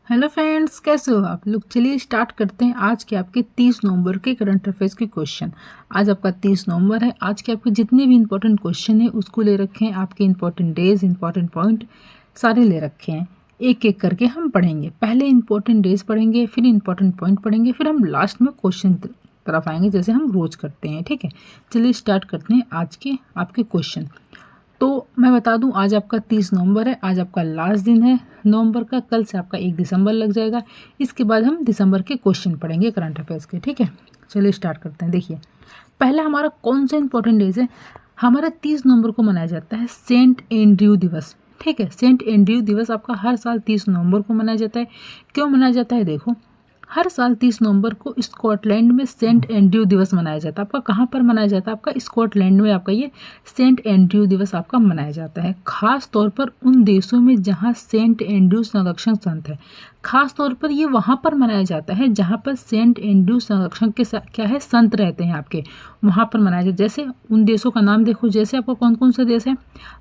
Hello friends, कैसे हो आप लोग। चलिए स्टार्ट करते हैं आज के आपके 30 नवंबर के करंट अफेयर्स के क्वेश्चन। आज आपका 30 नवंबर है। आज के आपके जितने भी इंपॉर्टेंट क्वेश्चन हैं उसको ले रखे हैं, आपके इंपॉर्टेंट डेज, इंपॉर्टेंट पॉइंट सारे ले रखे हैं। एक एक करके हम पढ़ेंगे। पहले इंपॉर्टेंट डेज पढ़ेंगे, फिर इंपॉर्टेंट पॉइंट पढ़ेंगे, फिर हम लास्ट में क्वेश्चन तरफ आएंगे जैसे हम रोज करते हैं। ठीक है, चलिए स्टार्ट करते हैं आज के आपके क्वेश्चन। तो मैं बता दूं, आज आपका 30 नवंबर है। आज आपका लास्ट दिन है नवंबर का। कल से आपका 1 दिसंबर लग जाएगा। इसके बाद हम दिसंबर के क्वेश्चन पढ़ेंगे करंट अफेयर्स के। ठीक है, चलिए स्टार्ट करते हैं। देखिए, पहला हमारा कौन सा इंपॉर्टेंट डेज है। हमारा 30 नवंबर को मनाया जाता है सेंट एंड्रयू दिवस। ठीक है, सेंट एंड्रयू दिवस आपका हर साल 30 नवंबर को मनाया जाता है। क्यों मनाया जाता है, देखो, हर साल 30 नवंबर को स्कॉटलैंड में सेंट एंड्रयू दिवस मनाया जाता है। आपका कहाँ पर मनाया जाता है, आपका स्कॉटलैंड में आपका ये सेंट एंड्रयू दिवस आपका मनाया जाता है। खास तौर पर उन देशों में जहाँ सेंट एंड्रयू संरक्षण संत है। खास तौर पर ये वहाँ पर मनाया जाता है जहाँ पर सेंट एंड्रयू संरक्षण के क्या है, संत रहते हैं आपके, वहाँ पर मनाया जाता है। जैसे उन देशों का नाम देखो, जैसे आपका कौन कौन सा देश है,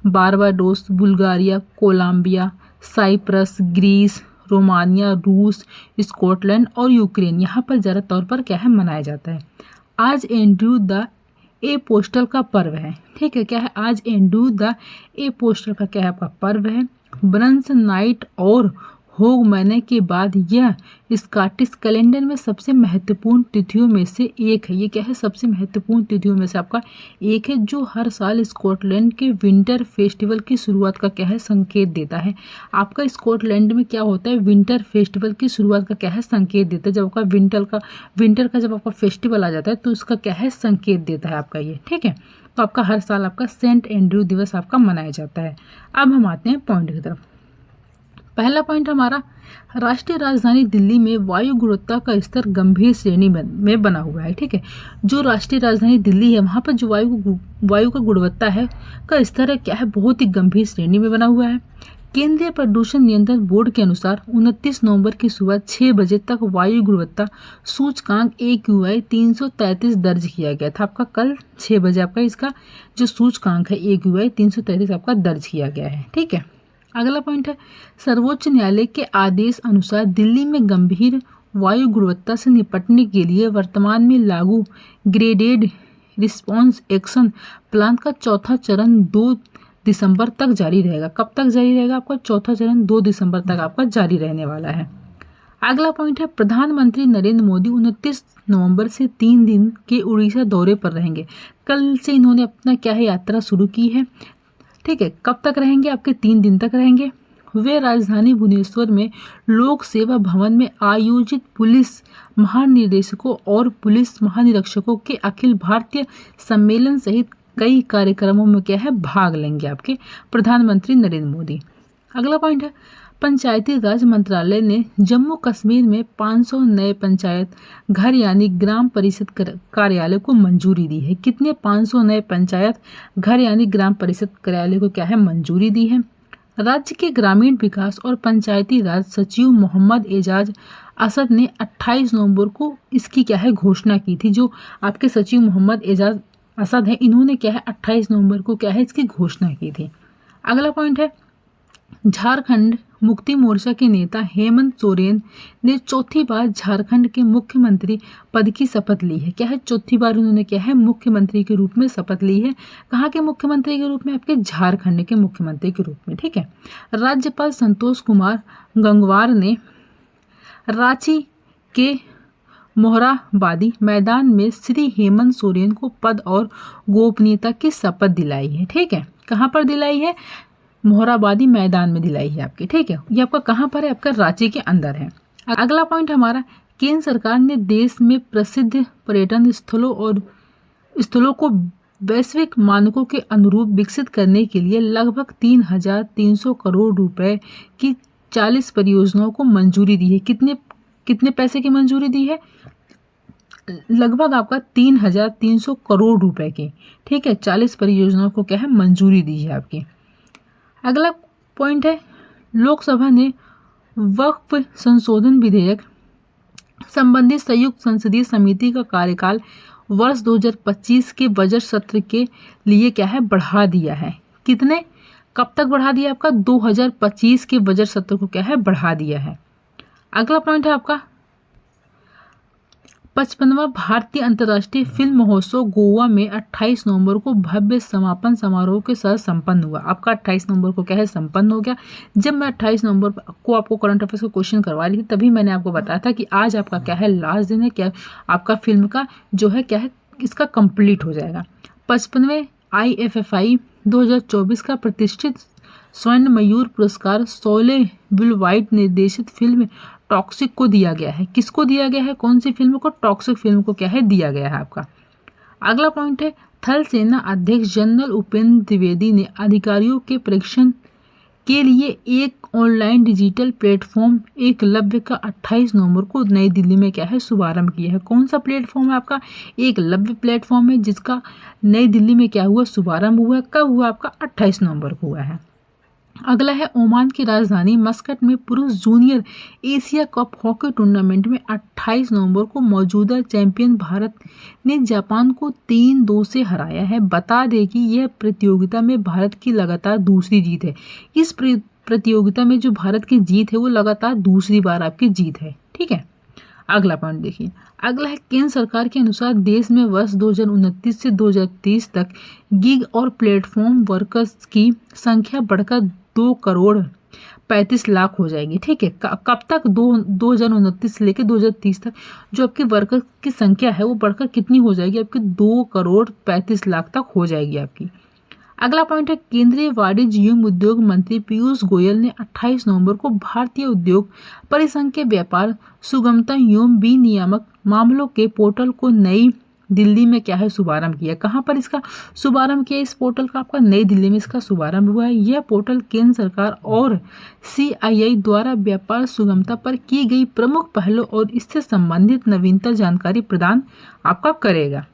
Barbados, Bulgaria, Colombia, Cyprus, Greece, Romania, रूस, स्कॉटलैंड और यूक्रेन। यहाँ पर ज़्यादा तौर पर क्या है, मनाया जाता है। आज एंड्रयू द ए पोस्टल का पर्व है। ठीक है, क्या है, आज एंड्रयू द ए पोस्टल का क्या है, आपका पर्व है। ब्रंस नाइट और होग महीने के बाद यह स्कॉटिश कैलेंडर में सबसे महत्वपूर्ण तिथियों में से एक है। ये क्या है, सबसे महत्वपूर्ण तिथियों में से आपका एक है, जो हर साल स्कॉटलैंड के विंटर फेस्टिवल की शुरुआत का क्या है, संकेत देता है। आपका स्कॉटलैंड में क्या होता है, विंटर फेस्टिवल की शुरुआत का क्या है, संकेत देता है। जब आपका विंटर का जब आपका फेस्टिवल आ जाता है तो उसका क्या है, संकेत देता है आपका ये। ठीक है, तो आपका हर साल आपका सेंट एंड्रयू दिवस आपका मनाया जाता है। अब हम आते हैं पॉइंट की तरफ। पहला पॉइंट हमारा, राष्ट्रीय राजधानी दिल्ली में वायु गुणवत्ता का स्तर गंभीर श्रेणी में बना हुआ है। ठीक है, जो राष्ट्रीय राजधानी दिल्ली है वहाँ पर जो वायु का गुणवत्ता है का स्तर है क्या है, बहुत ही गंभीर श्रेणी में बना हुआ है। केंद्रीय प्रदूषण नियंत्रण बोर्ड के अनुसार 29 नवंबर की सुबह 6 बजे तक वायु गुणवत्ता सूचकांक AQI 333 दर्ज किया गया था। आपका कल 6 बजे आपका इसका जो सूचकांक है AQI 333 आपका दर्ज किया गया है। ठीक है, अगला पॉइंट है, सर्वोच्च न्यायालय के आदेश अनुसार दिल्ली में गंभीर वायु गुणवत्ता से निपटने के लिए वर्तमान में लागू ग्रेडेड रिस्पॉन्स एक्शन प्लान का चौथा चरण 2 दिसंबर तक जारी रहेगा। कब तक जारी रहेगा, आपका चौथा चरण 2 दिसंबर तक आपका जारी रहने वाला है। अगला पॉइंट है, प्रधानमंत्री नरेंद्र मोदी 29 नवंबर से 3 दिन के उड़ीसा दौरे पर रहेंगे। कल से इन्होंने अपना क्या है, यात्रा शुरू की है। ठीक है, कब तक रहेंगे, आपके 3 दिन तक रहेंगे। वे राजधानी भुवनेश्वर में लोक सेवा भवन में आयोजित पुलिस महानिदेशकों और पुलिस महानिरीक्षकों के अखिल भारतीय सम्मेलन सहित कई कार्यक्रमों में क्या है, भाग लेंगे आपके प्रधानमंत्री नरेंद्र मोदी। अगला पॉइंट है, पंचायती राज मंत्रालय ने जम्मू कश्मीर में 500 नए पंचायत घर यानी ग्राम परिषद कार्यालय को मंजूरी दी है। कितने, 500 नए पंचायत घर यानी ग्राम परिषद कार्यालय को क्या है, मंजूरी दी है। राज्य के ग्रामीण विकास और पंचायती राज सचिव मोहम्मद एजाज असद ने 28 नवंबर को इसकी क्या है, घोषणा की थी। जो आपके सचिव मोहम्मद एजाज असद है, इन्होंने क्या है 28 नवंबर को क्या है, इसकी घोषणा की थी। अगला पॉइंट है, झारखंड मुक्ति मोर्चा के नेता हेमंत सोरेन ने चौथी बार झारखंड के मुख्यमंत्री पद की शपथ ली है। क्या है, चौथी बार उन्होंने क्या है, मुख्यमंत्री के रूप में शपथ ली है। कहाँ के मुख्यमंत्री के रूप में, आपके झारखंड के मुख्यमंत्री के रूप में। ठीक है, राज्यपाल संतोष कुमार गंगवार ने रांची के मोरहाबादी मैदान में श्री हेमंत सोरेन को पद और गोपनीयता की शपथ दिलाई है। ठीक है, कहाँ पर दिलाई है, मोरहाबादी मैदान में दिलाई है आपकी। ठीक है, ये आपका कहाँ पर है, आपका रांची के अंदर है। अगला पॉइंट हमारा, केंद्र सरकार ने देश में प्रसिद्ध पर्यटन स्थलों को वैश्विक मानकों के अनुरूप विकसित करने के लिए लगभग 3,300 करोड़ रुपए की 40 परियोजनाओं को मंजूरी दी है। कितने पैसे की मंजूरी दी है, लगभग आपका 3,300 करोड़ रुपए की। ठीक है, 40 परियोजनाओं को क्या है, मंजूरी दी है आपकी। अगला पॉइंट है, लोकसभा ने वक्फ संशोधन विधेयक संबंधी संयुक्त संसदीय समिति का कार्यकाल वर्ष 2025 के बजट सत्र के लिए क्या है, बढ़ा दिया है। कब तक बढ़ा दिया, आपका 2025 के बजट सत्र को क्या है, बढ़ा दिया है। अगला पॉइंट है आपका 55वां भारतीय अंतर्राष्ट्रीय फिल्म महोत्सव गोवा में 28 नवंबर को भव्य समापन समारोह के साथ संपन्न हुआ। आपका 28 नवंबर को क्या है, संपन्न हो गया। जब मैं 28 नवंबर को आपको करंट अफेयर्स का क्वेश्चन करवा रही थी तभी मैंने आपको बताया था कि आज आपका क्या है, लास्ट दिन है, क्या आपका फिल्म का जो है क्या है, इसका कंप्लीट हो जाएगा। 55वें IFFI 2024 का प्रतिष्ठित स्वर्ण मयूर पुरस्कार शोले विलवाइट निर्देशित फिल्म टॉक्सिक को दिया गया है। किसको दिया गया है, कौन सी फिल्म को, टॉक्सिक फिल्म को क्या है, दिया गया है आपका। अगला पॉइंट है थल सेना अध्यक्ष जनरल उपेंद्र द्विवेदी ने अधिकारियों के परीक्षण के लिए एक ऑनलाइन डिजिटल प्लेटफॉर्म एकलव्य का 28 नवंबर को नई दिल्ली में क्या है, शुभारंभ किया है। कौन सा प्लेटफॉर्म है आपका, एकलव्य प्लेटफॉर्म है, जिसका नई दिल्ली में क्या हुआ, शुभारंभ हुआ। कब हुआ आपका, 28 नवंबर को हुआ है। अगला है ओमान की राजधानी मस्कट में पुरुष junior Asia cup hockey tournament में 28 नवंबर को मौजूदा चैंपियन भारत ने जापान को 3-2 से हराया है। बता दें कि यह प्रतियोगिता में भारत की लगातार दूसरी जीत है। इस प्रतियोगिता में जो भारत की जीत है वो लगातार दूसरी बार आपकी जीत है। ठीक है, अगला पॉइंट देखिए। अगला है केंद्र सरकार के अनुसार देश में वर्ष 2029 से 2030 तक गिग और प्लेटफॉर्म वर्कर्स की संख्या बढ़कर 2,35,00,000 हो जाएगी। ठीक है, कब तक, 2029 से लेकर 2030 तक जो आपकी वर्कर की संख्या है वो बढ़कर कितनी हो जाएगी आपकी, 2,35,00,000 तक हो जाएगी आपकी। अगला पॉइंट है केंद्रीय वाणिज्य एवं उद्योग मंत्री पीयूष गोयल ने 28 नवंबर को भारतीय उद्योग परिसंघ के व्यापार सुगमता एवं विनियामक मामलों के पोर्टल को नई दिल्ली में क्या है, शुभारंभ किया। कहाँ पर इसका शुभारंभ किया, इस पोर्टल का आपका नई दिल्ली में इसका शुभारंभ हुआ है। यह पोर्टल केंद्र सरकार और CII द्वारा व्यापार सुगमता पर की गई प्रमुख पहलों और इससे संबंधित नवीनतम जानकारी प्रदान आपका करेगा।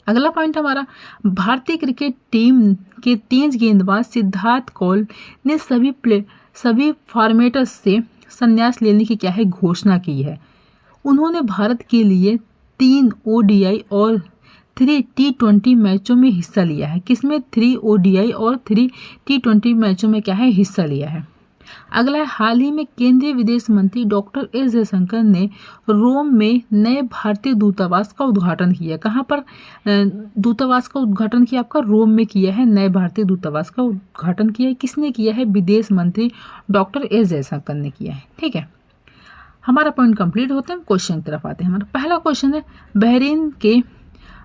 अगला पॉइंट हमारा भारतीय क्रिकेट टीम के तेज गेंदबाज सिद्धार्थ कौल ने सभी फॉर्मेट्स से संन्यास लेने की क्या है, घोषणा की है। उन्होंने भारत के लिए 3 ODI और 3 T20 मैचों में हिस्सा लिया है। किसमें, 3 ODI और 3 T20 मैचों में क्या है, हिस्सा लिया है। अगला है हाल ही में केंद्रीय विदेश मंत्री डॉक्टर एस जयशंकर ने रोम में नए भारतीय दूतावास का उद्घाटन किया। कहाँ पर दूतावास का उद्घाटन किया, आपका रोम में किया है। नए भारतीय दूतावास का उद्घाटन किया है, किसने किया है, विदेश मंत्री डॉक्टर एस जयशंकर ने किया है। ठीक है, हमारा पॉइंट कंप्लीट होते हैं, क्वेश्चन की तरफ आते हैं। हमारा पहला क्वेश्चन है बहरीन के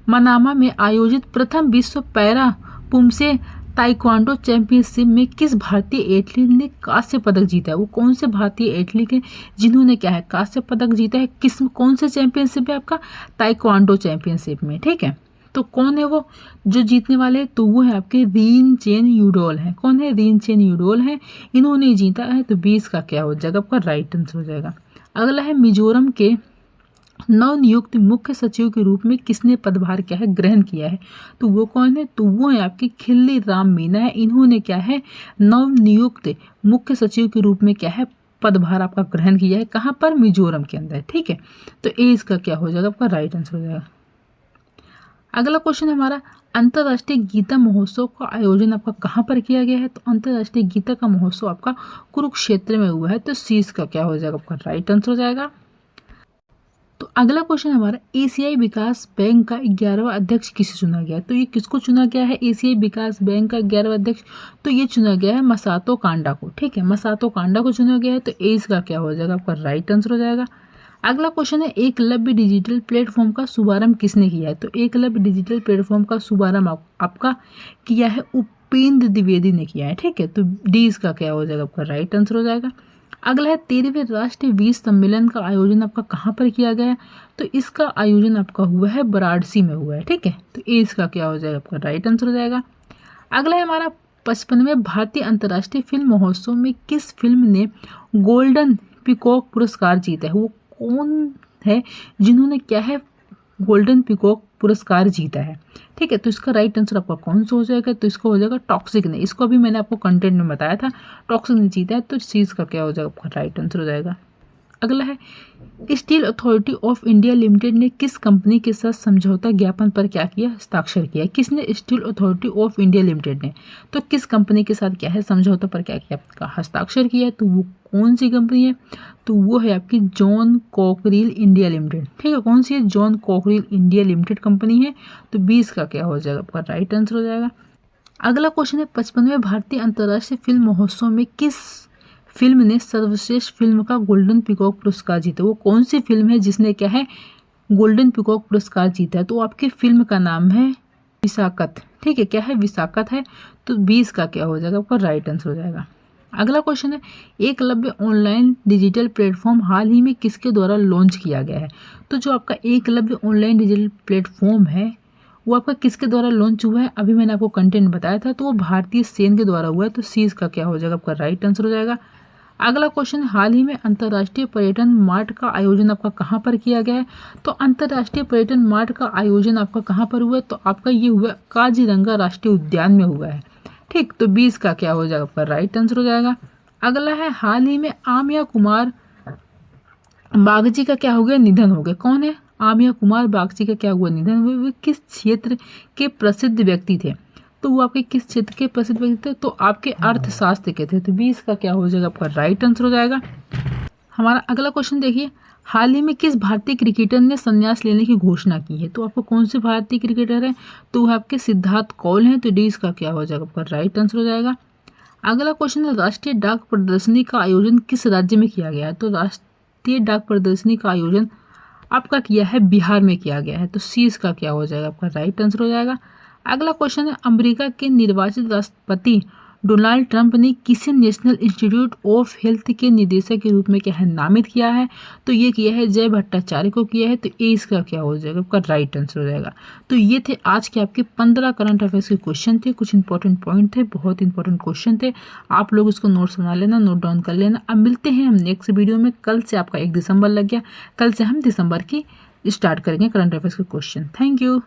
मनामा में आयोजित प्रथम विश्व पैरा पुमसे ताइक्वांडो चैंपियनशिप में किस भारतीय एथलीट ने कांस्य पदक जीता है। वो कौन से भारतीय एथलीट हैं जिन्होंने क्या है, कांस्य पदक जीता है। कौन से चैंपियनशिप है आपका, ताइक्वांडो चैंपियनशिप में। ठीक है, तो कौन है वो जो जीतने वाले, तो वो है आपके रिन चेन यूडोल है। कौन है, रिन चेन यूडोल है, इन्होंने जीता है। तो 20 का क्या हो जाएगा आपका, राइट आंसर हो जाएगा। अगला है मिजोरम के नवनियुक्त मुख्य सचिव के रूप में किसने पदभार क्या है, ग्रहण किया है। तो वो कौन है, तो वो है आपके खिल्ली राम मीना है। इन्होंने क्या है, नवनियुक्त मुख्य सचिव के रूप में क्या है, पदभार आपका ग्रहण किया है। कहाँ पर, मिजोरम के अंदर। ठीक है, तो ए इसका क्या हो जाएगा आपका, राइट आंसर हो जाएगा। अगला क्वेश्चन हमारा अंतर्राष्ट्रीय गीता महोत्सव का आयोजन आपका कहाँ पर किया गया है। तो अंतर्राष्ट्रीय गीता का महोत्सव आपका कुरुक्षेत्र में हुआ है। तो सी इसका क्या हो जाएगा आपका, राइट आंसर हो जाएगा। तो अगला क्वेश्चन हमारा एशियाई विकास बैंक का 11वां अध्यक्ष किसे चुना गया है। तो ये किसको चुना गया है, एशियाई विकास बैंक का 11वां अध्यक्ष, तो ये चुना गया है मसातो कांडा को। ठीक है, मसातो कांडा को चुना गया है। तो ए इसका क्या हो जाएगा आपका, राइट आंसर हो जाएगा। अगला क्वेश्चन है एकलव्य डिजिटल प्लेटफॉर्म का शुभारंभ किसने किया है। तो एकलव्य डिजिटल प्लेटफॉर्म का शुभारंभ आपका किया है उपेंद्र द्विवेदी ने किया है। ठीक है, तो डी इसका क्या हो जाएगा आपका, राइट आंसर हो जाएगा। अगला है 13वें राष्ट्रीय वीर सम्मेलन का आयोजन आपका कहाँ पर किया गया है। तो इसका आयोजन आपका हुआ है वाराणसी में हुआ है। ठीक है, तो ए इसका क्या हो जाएगा आपका, राइट आंसर हो जाएगा। अगला है हमारा 55वें भारतीय अंतर्राष्ट्रीय फिल्म महोत्सव में किस फिल्म ने गोल्डन पीकॉक पुरस्कार जीता है। वो कौन है जिन्होंने क्या है, गोल्डन पीकॉक पुरस्कार जीता है। ठीक है, तो इसका राइट आंसर आपका कौन सा हो जाएगा, तो इसका हो जाएगा टॉक्सिक ने। इसको अभी मैंने आपको कंटेंट में बताया था, टॉक्सिक ने जीता है। तो चीज़ का क्या हो जाएगा आपका, राइट आंसर हो जाएगा। अगला है steel authority of India limited ने किस कंपनी के साथ समझौता ज्ञापन पर क्या किया, हस्ताक्षर किया। किसने, steel authority of India limited ने। तो किस कंपनी के साथ क्या है, समझौता पर क्या किया, हस्ताक्षर किया। तो वो कौन सी कंपनी है, तो वो है आपकी जॉन कॉकरेल इंडिया लिमिटेड। ठीक है, कौन सी है, John cockerel India limited company है। तो 20 का क्या हो जाएगा, आपका राइट आंसर हो जाएगा। अगला क्वेश्चन है 55वें भारतीय अंतर्राष्ट्रीय फिल्म महोत्सव में किस फिल्म ने सर्वश्रेष्ठ फिल्म का गोल्डन पीकॉक पुरस्कार जीता। वो कौन सी फिल्म है जिसने क्या है, गोल्डन पीकॉक पुरस्कार जीता है। तो आपकी फिल्म का नाम है विसाकत। ठीक है, क्या है, विसाकत है। तो 20 का क्या हो जाएगा, आपका राइट आंसर हो जाएगा। अगला क्वेश्चन है एकलव्य ऑनलाइन डिजिटल प्लेटफॉर्म हाल ही में किसके द्वारा लॉन्च किया गया है। तो जो आपका एकलव्य ऑनलाइन डिजिटल प्लेटफॉर्म है वो आपका किसके द्वारा लॉन्च हुआ है, अभी मैंने आपको कंटेंट बताया था, तो वो भारतीय सेना के द्वारा हुआ है। तो 30 का क्या हो जाएगा, आपका राइट आंसर हो जाएगा। अगला क्वेश्चन, हाल ही में अंतर्राष्ट्रीय पर्यटन मार्ट का आयोजन आपका कहाँ पर किया गया है। तो अंतर्राष्ट्रीय पर्यटन मार्ट का आयोजन आपका कहाँ पर हुआ है, तो आपका ये हुआ काजीरंगा राष्ट्रीय उद्यान में हुआ है। ठीक, तो 20 का क्या हो जाएगा, आपका राइट आंसर हो जाएगा। अगला है हाल ही में आमिया कुमार बागची का क्या हो गया, निधन हो गया। कौन है, आमिया कुमार बागची का क्या हुआ, निधन हुआ। वे किस क्षेत्र के प्रसिद्ध व्यक्ति थे। तो वो आपके किस क्षेत्र के प्रसिद्ध व्यक्ति थे, तो आपके अर्थशास्त्र के थे। तो 20 का क्या हो जाएगा, आपका राइट आंसर हो जाएगा। हमारा अगला क्वेश्चन देखिए, हाल ही में किस भारतीय क्रिकेटर ने संन्यास लेने की घोषणा की है। तो आपको कौन से भारतीय क्रिकेटर है, तो वो आपके सिद्धार्थ कौल हैं। तो 20 का क्या हो जाएगा, आपका राइट आंसर हो जाएगा। अगला क्वेश्चन है राष्ट्रीय डाक प्रदर्शनी का आयोजन किस राज्य में किया गया है। तो राष्ट्रीय डाक प्रदर्शनी का आयोजन आपका किया है बिहार में किया गया है। तो 30 का क्या हो जाएगा, आपका राइट आंसर हो जाएगा। अगला क्वेश्चन है अमेरिका के निर्वाचित राष्ट्रपति डोनाल्ड ट्रंप ने किसे नेशनल इंस्टीट्यूट ऑफ हेल्थ के निदेशक के रूप में क्या है, नामित किया है। तो ये किया है जय भट्टाचार्य को किया है। तो ए इसका क्या हो जाएगा, आपका राइट आंसर हो जाएगा। तो ये थे आज के आपके 15 करंट अफेयर्स के क्वेश्चन थे, कुछ इंपॉर्टेंट पॉइंट थे, बहुत इंपॉर्टेंट क्वेश्चन थे। आप लोग इसको नोट्स बना लेना, नोट डाउन कर लेना। अब मिलते हैं हम नेक्स्ट वीडियो में। कल से आपका 1 दिसंबर लग गया, कल से हम दिसंबर की स्टार्ट करेंगे करंट अफेयर्स के क्वेश्चन। Thank you.